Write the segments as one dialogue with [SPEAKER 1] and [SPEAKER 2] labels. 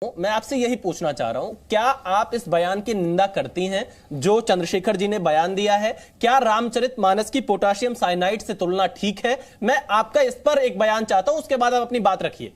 [SPEAKER 1] मैं आपसे यही पूछना चाह रहा हूं, क्या आप इस बयान की निंदा करती हैं जो चंद्रशेखर जी ने बयान दिया है? क्या रामचरितमानस की पोटाशियम साइनाइड से तुलना ठीक है? मैं आपका इस पर एक बयान चाहता हूं, उसके बाद आप अपनी बात रखिए।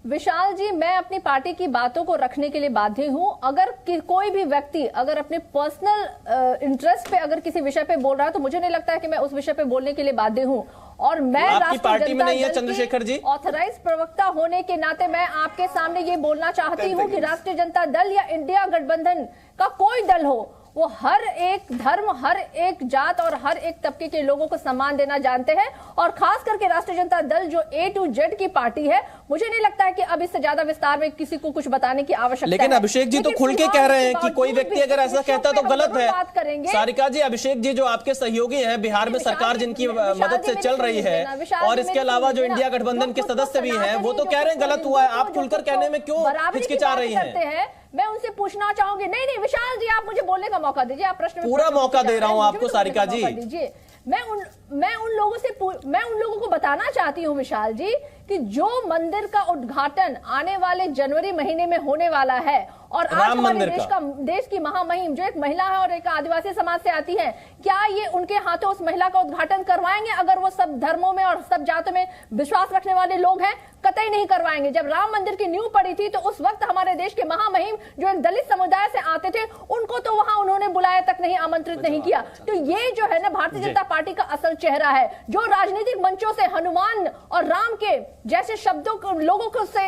[SPEAKER 2] विशाल जी, मैं अपनी पार्टी की बातों को रखने के लिए बाध्य हूं। अगर कोई भी व्यक्ति अगर अपने पर्सनल इंटरेस्ट पे अगर किसी विषय पे बोल रहा है तो मुझे नहीं लगता है कि मैं उस विषय पे बोलने के लिए बाध्य हूं। और मैं
[SPEAKER 1] आपकी पार्टी में नहीं है चंद्रशेखर जी,
[SPEAKER 2] ऑथराइज प्रवक्ता होने के नाते मैं आपके सामने ये बोलना चाहती हूं कि राष्ट्रीय जनता दल या इंडिया गठबंधन का कोई दल हो, वो हर एक धर्म, हर एक जात और हर एक तबके के लोगों को सम्मान देना जानते हैं। और खास करके राष्ट्रीय जनता दल जो A to Z की पार्टी है, मुझे नहीं लगता है कि अब इससे ज्यादा विस्तार में किसी को कुछ बताने की आवश्यकता है।
[SPEAKER 1] लेकिन अभिषेक जी तो खुल के कह रहे हैं कि कोई व्यक्ति अगर ऐसा कहता तो गलत है। सारिका जी, अभिषेक जी जो आपके सहयोगी हैं, बिहार में सरकार जिनकी मदद से चल रही है, और इसके अलावा जो इंडिया गठबंधन के सदस्य भी हैं, वो तो कह रहे हैं गलत हुआ है। आप खुलकर कहने में क्यों हिचकिचा रही हैं?
[SPEAKER 2] मैं उनसे पूछना चाहूंगी। नहीं विशाल जी, आप मुझे बोलने का मौका दीजिए। आप प्रश्न
[SPEAKER 1] पूरा मौका दे रहा हूं आपको सारिका जी।
[SPEAKER 2] मैं उन लोगों को बताना चाहती हूं विशाल जी कि जो मंदिर का उद्घाटन आने वाले जनवरी महीने में होने वाला है, और आज हमारे देश की महामहिम जो एक महिला है और एक आदिवासी समाज से आती है, क्या ये उनके हाथों उस महिला का उद्घाटन करवाएंगे? अगर वो सब धर्मों में और सब जातों में विश्वास रखने वाले लोग हैं, कतई नहीं करवाएंगे। जब राम मंदिर की नींव पड़ी थी तो उस वक्त हमारे देश के महामहिम जो एक दलित समुदाय से आते थे, उनको तो वहां उन्होंने बुलाया तक नहीं, आमंत्रित नहीं किया। तो ये जो है ना भारतीय जनता पार्टी का असल चेहरा है, जो राजनीतिक मंचों से हनुमान और राम के जैसे शब्दों को लोगों को से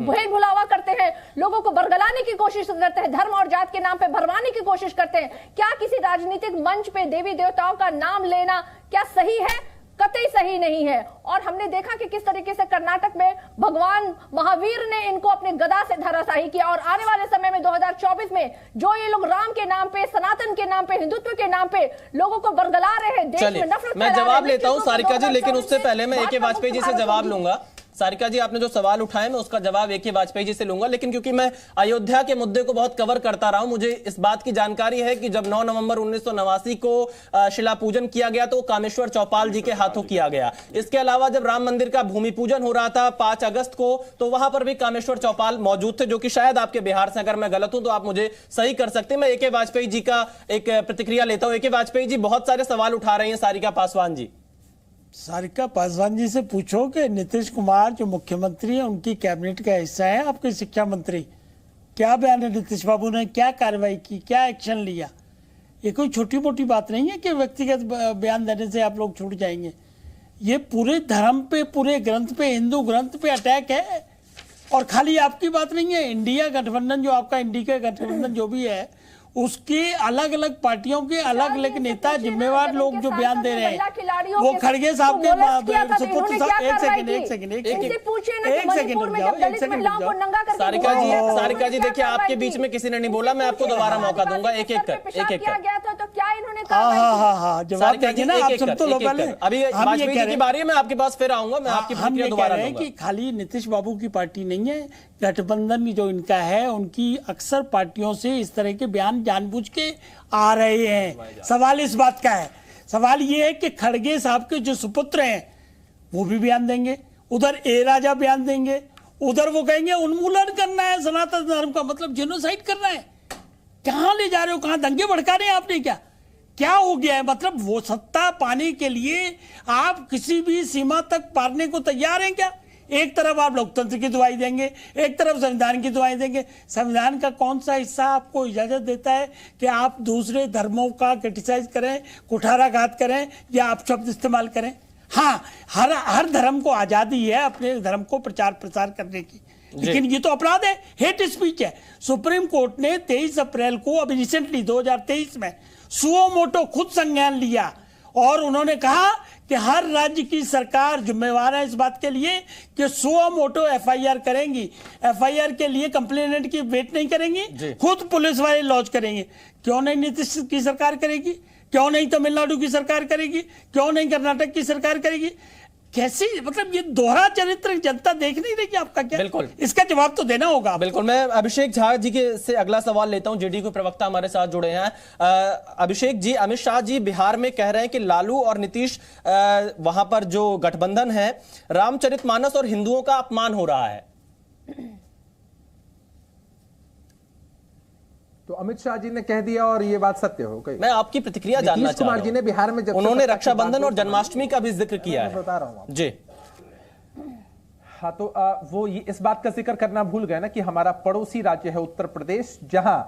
[SPEAKER 2] भेद भुलावा करते हैं, लोगों को बरगलाने की कोशिश करते हैं, धर्म और जात के नाम पे भरमाने की कोशिश करते हैं। क्या किसी राजनीतिक मंच पे देवी देवताओं का नाम लेना क्या सही है? कतई सही नहीं है। और हमने देखा कि किस तरीके से कर्नाटक में भगवान महावीर ने इनको अपने गदा से धराशाही किया, और आने वाले समय में 2024 में जो ये लोग राम के नाम पे, सनातन के नाम पे, हिंदुत्व के नाम पे लोगों को बरगला रहे हैं, देश में नफरत।
[SPEAKER 1] मैं जवाब लेता हूं सारिका जी, लेकिन उससे पहले मैं A.K. वाजपेयी जी से जवाब लूंगा। सारिका जी, आपने जो सवाल उठाए मैं उसका जवाब A.K. वाजपेयी जी से लूंगा, लेकिन क्योंकि मैं अयोध्या के मुद्दे को बहुत कवर करता रहा हूं, मुझे इस बात की जानकारी है कि जब 9 नवंबर 1989 को शिला पूजन किया गया तो कामेश्वर चौपाल जी के हाथों किया गया। इसके अलावा जब राम मंदिर का भूमि पूजन हो रहा था 5 अगस्त को, तो वहां पर भी कामेश्वर चौपाल मौजूद थे, जो कि शायद आपके बिहार से। अगर मैं गलत हूं तो आप मुझे सही कर सकते हैं। मैं A.K. वाजपेयी जी का एक प्रतिक्रिया लेता हूं। A.K. वाजपेयी जी बहुत सारे सवाल उठा रही हैं सारिका पासवान जी।
[SPEAKER 3] सारिका पासवान जी से पूछो कि नीतीश कुमार जो मुख्यमंत्री है, उनकी कैबिनेट का हिस्सा है आपके शिक्षा मंत्री, क्या बयान है नीतीश बाबू ने, क्या कार्रवाई की, क्या एक्शन लिया? ये कोई छोटी मोटी बात नहीं है कि व्यक्तिगत बयान देने से आप लोग छूट जाएंगे। ये पूरे धर्म पे, पूरे ग्रंथ पे, हिंदू ग्रंथ पे अटैक है। और खाली आपकी बात नहीं है, इंडिया गठबंधन जो आपका इंडिया गठबंधन जो भी है, उसके अलग अलग पार्टियों के अलग अलग नेता, जिम्मेवार लोग जो बयान दे रहे हैं, वो खड़गे साहब के सुपुत्र साहब। एक सेकंड
[SPEAKER 1] सारिका जी देखिए, आपके बीच में किसी ने नहीं बोला, मैं आपको दोबारा मौका दूंगा। एक एक कर
[SPEAKER 3] हाँ जवाब दीजिए ना आप सब। तो लोग
[SPEAKER 1] अभी वाजपेयी जी की बारी है, मैं आपके पास फिर आऊंगा। मैं आपकी प्रतिक्रिया दोबारा लूंगा
[SPEAKER 3] कि खाली नीतीश बाबू की पार्टी नहीं है, गठबंधन जो इनका है, उनकी अक्सर पार्टियों से इस तरह के बयान जानबूझ के आ रहे हैं। सवाल इस बात का है, सवाल ये है कि खड़गे साहब के जो सुपुत्र हैं वो भी बयान देंगे, उधर ए राजा बयान देंगे, उधर वो कहेंगे उन्मूलन करना है सनातन धर्म का, मतलब जेनोसाइड करना है। कहां ले जा रहे हो, कहां दंगे भड़का रहे हैं आपने? क्या हो गया है? मतलब वो सत्ता पाने के लिए आप किसी भी सीमा तक पारने को तैयार हैं क्या? एक तरफ आप लोकतंत्र की दुआई देंगे, एक तरफ संविधान की दुआई देंगे। संविधान का कौन सा हिस्सा आपको इजाजत देता है कि आप दूसरे धर्मों का क्रिटिसाइज करें, कुठाराघात करें या आप शब्द इस्तेमाल करें? हाँ, हर धर्म को आजादी है अपने धर्म को प्रचार प्रसार करने की, लेकिन ये तो अपराध है, हेट स्पीच है। सुप्रीम कोर्ट ने 23 अप्रैल को अभी रिसेंटली 2023 में सुओ मोटो खुद संज्ञान लिया, और उन्होंने कहा कि हर राज्य की सरकार जिम्मेवार है इस बात के लिए कि सुओ मोटो FIR करेंगी। FIR के लिए कंप्लेनेंट की वेट नहीं करेंगी, खुद पुलिस वाले लॉन्च करेंगे। क्यों नहीं नीतीश की सरकार करेगी? क्यों नहीं तमिलनाडु की सरकार करेगी? क्यों नहीं कर्नाटक की सरकार करेगी? कैसे, मतलब ये दोहरा चरित्र जनता देख नहीं रही आपका क्या?
[SPEAKER 1] बिल्कुल,
[SPEAKER 3] इसका जवाब तो देना होगा।
[SPEAKER 1] बिल्कुल। मैं अभिषेक झा जी के से अगला सवाल लेता हूं। जेडीयू के प्रवक्ता हमारे साथ जुड़े हैं। अभिषेक जी, अमित शाह जी बिहार में कह रहे हैं कि लालू और नीतीश वहां पर जो गठबंधन है, रामचरितमानस और हिंदुओं का अपमान हो रहा है।
[SPEAKER 4] तो अमित शाह जी ने कह दिया और ये बात सत्य हो गई।
[SPEAKER 1] मैं आपकी प्रतिक्रिया जानना
[SPEAKER 4] नीतीश
[SPEAKER 1] चाह रहा
[SPEAKER 4] कुमार जी ने
[SPEAKER 1] हूं।
[SPEAKER 4] बिहार में जब
[SPEAKER 1] उन्होंने रक्षाबंधन और जन्माष्टमी का भी जिक्र किया है।
[SPEAKER 4] बता रहा हूं
[SPEAKER 1] जी
[SPEAKER 4] हाँ, तो वो इस बात का जिक्र करना भूल गए ना कि हमारा पड़ोसी राज्य है उत्तर प्रदेश, जहां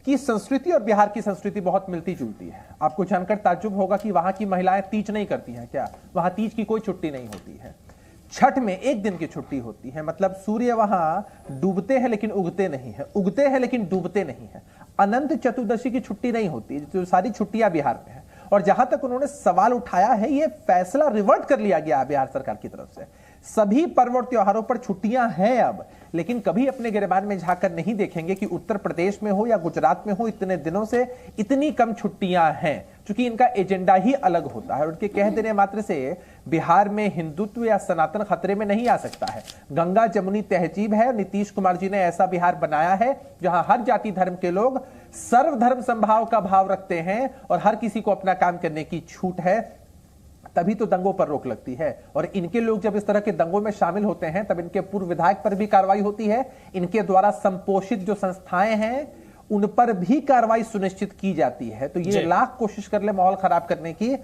[SPEAKER 4] की संस्कृति और बिहार की संस्कृति बहुत मिलती जुलती है। आपको जानकर ताज्जुब होगा कि वहां की महिलाएं तीज नहीं करती हैं क्या? वहां तीज की कोई छुट्टी नहीं होती है। छठ में एक दिन की छुट्टी होती है, मतलब सूर्य वहां डूबते हैं लेकिन उगते नहीं है, उगते हैं लेकिन डूबते नहीं है। अनंत चतुर्दशी की छुट्टी नहीं होती, जो सारी छुट्टियां बिहार में है। और जहां तक उन्होंने सवाल उठाया है, यह फैसला रिवर्ट कर लिया गया बिहार सरकार की तरफ से। सभी पर्व और त्योहारों पर छुट्टियां हैं अब, लेकिन कभी अपने गिरबान में झांककर नहीं देखेंगे कि उत्तर प्रदेश में हो या गुजरात में हो, इतने दिनों से इतनी कम छुट्टियां हैं, क्योंकि इनका एजेंडा ही अलग होता है। उनके कह देने मात्र से बिहार में हिंदुत्व या सनातन खतरे में नहीं आ सकता है। गंगा जमुनी तहजीब है। नीतीश कुमार जी ने ऐसा बिहार बनाया है जहां हर जाति धर्म के लोग सर्वधर्म संभाव का भाव रखते हैं और हर किसी को अपना काम करने की छूट है। तभी तो दंगों पर रोक लगती है। और इनके लोग जब इस तरह के दंगों में शामिल होते हैं, तब इनके पूर्व विधायक पर भी कार्रवाई होती है। इनके द्वारा संपोषित जो संस्थाएं हैं, उन पर भी कार्रवाई सुनिश्चित की जाती है। तो ये लाख कोशिश कर ले माहौल खराब करने की।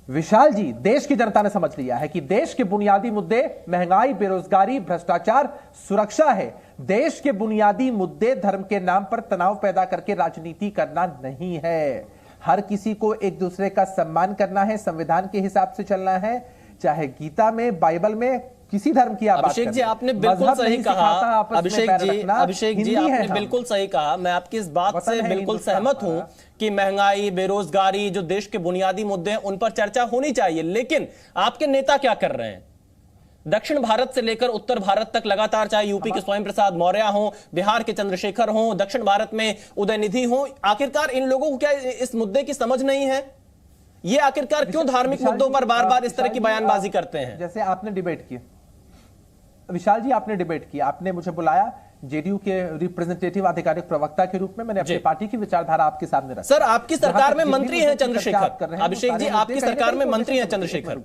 [SPEAKER 4] विशाल जी, देश की जनता ने समझ लिया है कि देश के बुनियादी मुद्दे महंगाई, बेरोजगारी, भ्रष्टाचार, सुरक्षा है। देश के बुनियादी मुद्दे धर्म के नाम पर तनाव पैदा करके राजनीति करना नहीं है। हर किसी को एक दूसरे का सम्मान करना है, संविधान के हिसाब से चलना है, चाहे गीता में, बाइबल में, किसी धर्म की आप
[SPEAKER 1] अभिषेक जी आपने बिल्कुल सही कहा। अभिषेक जी आपने बिल्कुल सही कहा। मैं आपकी इस बात से बिल्कुल सहमत हूं कि महंगाई, बेरोजगारी, जो देश के बुनियादी मुद्दे हैं, उन पर चर्चा होनी चाहिए। लेकिन आपके नेता क्या कर रहे हैं? दक्षिण भारत से लेकर उत्तर भारत तक लगातार, चाहे यूपी के स्वयं प्रसाद मौर्य हो, बिहार के चंद्रशेखर हो, दक्षिण भारत में उदयनिधि हो, आखिरकार इन लोगों को क्या इस मुद्दे की समझ नहीं है? ये आखिरकार क्यों धार्मिक मुद्दों पर बार बार इस तरह की बयानबाजी करते हैं?
[SPEAKER 4] जैसे आपने डिबेट की, विशाल जी आपने डिबेट किया, आपने मुझे बुलाया जेडीयू के रिप्रेजेंटेटिव आधिकारिक प्रवक्ता के रूप में, मैंने अपनी पार्टी की विचारधारा आपके सामने रखी।
[SPEAKER 1] सर, आपकी सरकार में मंत्री हैं चंद्रशेखर। अभिषेक जी, आपकी सरकार में मंत्री हैं चंद्रशेखर।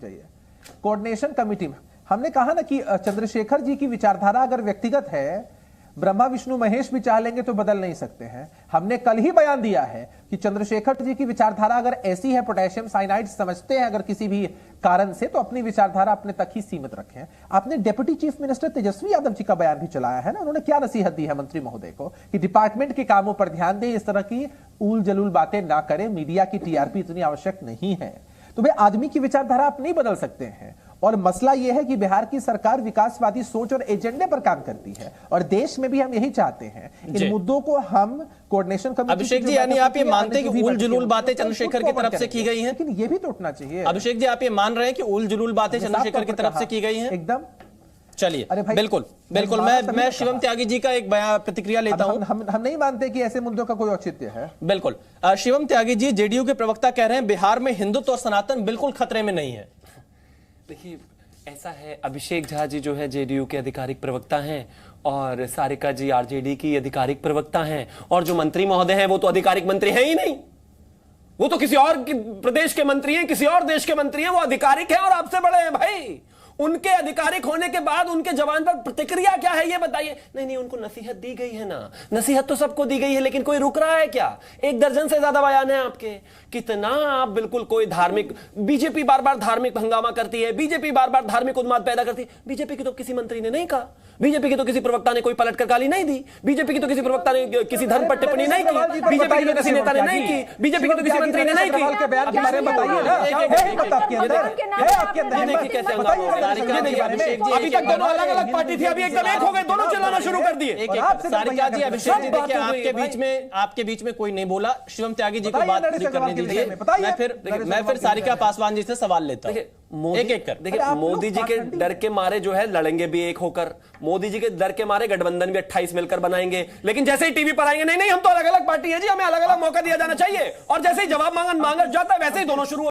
[SPEAKER 4] कोऑर्डिनेशन कमेटी में हमने कहा ना कि चंद्रशेखर जी की विचारधारा अगर व्यक्तिगत है, ब्रह्मा विष्णु महेश भी चाह लेंगे तो बदल नहीं सकते हैं। हमने कल ही बयान दिया है कि चंद्रशेखर जी की विचारधारा अगर ऐसी है, पोटेशियम साइनाइड समझते हैं अगर किसी भी कारण से, तो अपनी विचारधारा अपने तक ही सीमित रखें। आपने deputy chief minister Tejashwi Yadav ji का बयान भी चलाया है ना, उन्होंने क्या नसीहत दी है मंत्री महोदय को कि डिपार्टमेंट के कामों पर ध्यान दें, इस तरह की उल जलूल बातें ना करें, मीडिया की टीआरपी इतनी आवश्यक नहीं है। तो भाई आदमी की विचारधारा आप नहीं बदल सकते हैं। और मसला यह है कि बिहार की सरकार विकासवादी सोच और एजेंडे पर काम करती है, और देश में भी हम यही चाहते हैं। इन मुद्दों को हम कोऑर्डिनेशन कमेटी।
[SPEAKER 1] अभिषेक जी, यानी आप ये मानते हैं कि उल जुलूल बातें चंद्रशेखर की तरफ से की गई हैं?
[SPEAKER 4] लेकिन ये भी तो उठना चाहिए।
[SPEAKER 1] अभिषेक जी, आप ये मान रहे हैं कि उल जुलूल बातें चंद्रशेखर की तरफ से की गई हैं?
[SPEAKER 4] एकदम।
[SPEAKER 1] चलिए, बिल्कुल बिल्कुल। मैं शिवम त्यागी जी का एक प्रतिक्रिया लेता हूं।
[SPEAKER 4] हम नहीं मानते कि ऐसे मुद्दों का कोई औचित्य है।
[SPEAKER 1] बिल्कुल। शिवम त्यागी जी, जेडीयू के प्रवक्ता कह रहे हैं बिहार में हिंदुत्व और सनातन बिल्कुल खतरे में नहीं है।
[SPEAKER 5] देखिए, ऐसा है, अभिषेक झा जी जो है जेडीयू के आधिकारिक प्रवक्ता हैं और सारिका जी आरजेडी की आधिकारिक प्रवक्ता हैं, और जो मंत्री महोदय हैं वो तो आधिकारिक मंत्री है ही नहीं, वो तो किसी और प्रदेश के मंत्री हैं, किसी और देश के मंत्री हैं, वो आधिकारिक हैं और आपसे बड़े हैं भाई। उनके आधिकारिक होने के बाद उनके जवान पर प्रतिक्रिया क्या है ये बताइए। नहीं, उनको नसीहत दी गई है ना, नसीहत तो सबको दी गई है, लेकिन कोई रुक रहा है क्या? 1 दर्जन से ज्यादा बयान है आपके। कितना आप बिल्कुल कोई धार्मिक, बीजेपी बार बार धार्मिक हंगामा करती है, बीजेपी बार बार धार्मिक उन्माद पैदा करती है। बीजेपी की तो किसी मंत्री ने नहीं कहा, बीजेपी की तो किसी प्रवक्ता ने कोई पलटकर गाली नहीं दी, बीजेपी की तो किसी प्रवक्ता ने किसी धर्म पर टिप्पणी नहीं की, बीजेपी की तो किसी नेता ने नहीं की, बीजेपी की तो किसी मंत्री ने नहीं की। अभी तक दोनों अलग अलग पार्टी थी, अभी एकदम एक हो गए, दोनों चलाना शुरू कर दिए।
[SPEAKER 1] सारिका जी, अभिषेक जी, देखिए आपके बीच में कोई नहीं बोला। शिवम त्यागी जी को बात करने दीजिए। मैं फिर सारिका पासवान जी से सवाल लेता हूं, एक कर।
[SPEAKER 5] देखिए, मोदी जी के डर के मारे जो है लड़ेंगे भी एक होकर, मोदी जी के डर के मारे गठबंधन भी 28 मिलकर बनाएंगे, लेकिन जैसे ही टीवी पर आएंगे, नहीं हम तो अलग अलग पार्टी है जी, हमें अलग अलग मौका दिया जाना चाहिए, और जैसे ही जवाब मांगा जाता है वैसे ही दोनों शुरू